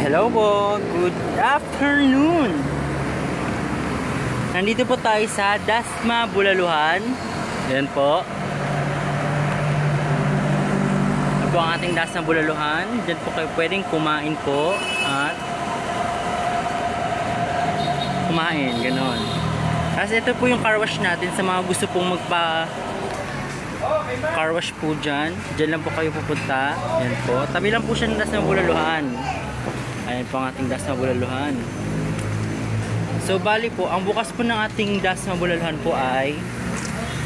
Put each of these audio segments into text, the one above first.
Hello po, good afternoon. Nandito po tayo sa Dasma Bulaluhan. Yan po. Yan po ang ating Dasma Bulaluhan. Diyan po kayo pwedeng kumain po at kumain, ganon. Kasi ito po yung car wash natin sa mga gusto pong magpa car wash po dyan. Dyan lang po kayo pupunta. Yan po. Tabi lang po siya ng Dasma Bulaluhan. Ayan po ang ating Dasma Bulaluhan. So bali po, ang bukas po ng ating Dasma Bulaluhan po ay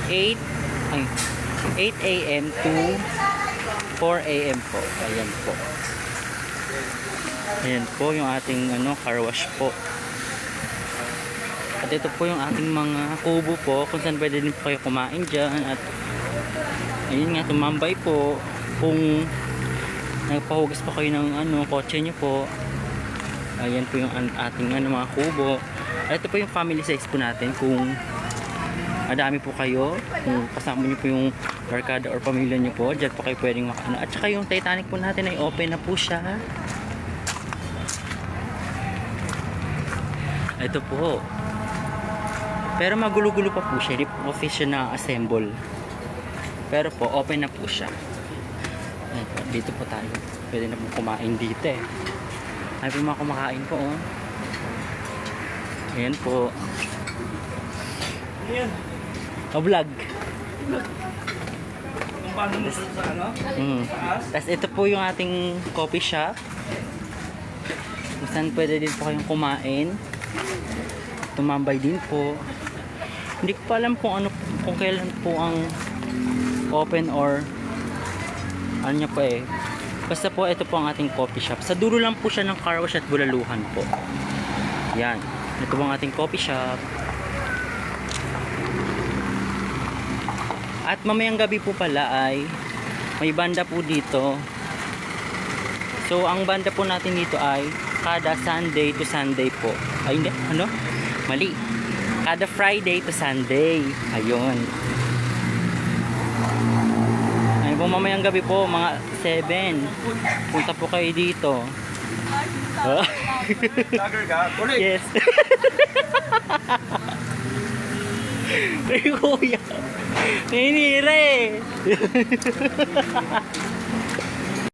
8 a.m. to 4 a.m. po. Ayan po. Ayan po yung ating car wash po. At ito po yung ating mga kubo po kung saan pwede din po kayo kumain dyan. At ayun nga, tumambay po kung nagpahugas pa kayo ng kotse nyo po. Ayan po yung ating mga kubo. Ito po yung family size po natin. Kung madami po kayo, kung kasama nyo po yung barkada or pamilya nyo po, dyan po kayo pwedeng makano. At saka yung Titanic po natin ay open na po siya. Ito po. Pero magulo-gulo pa po siya. Hindi po official na assemble. Pero po, open na po siya. Ayan po, dito po tayo. Pwede na po kumain dito eh. Ay po mga kumakain po oh. Ayan po. Ayan. Vlog. Kung paano mo sa Tapos ito po yung ating coffee shop. Kung saan pwede din po kayong kumain. Tumambay din po. Hindi ko pa alam kung kailan po ang open or ano niya po eh. Basta po ito po ang ating coffee shop. Sa dulo lang po siya ng car wash at Bulaluhan po. Yan. Ito po ang ating coffee shop. At mamayang gabi po pala ay may banda po dito. So ang banda po natin dito ay kada Sunday to Sunday po. Ay hindi, mali. Kada Friday to Sunday. Ayun. Ay po mamayang gabi po, mga 7. Punta po kayo dito. Lager ka? Tuloy! Yes. Ay kuya. Nainira eh.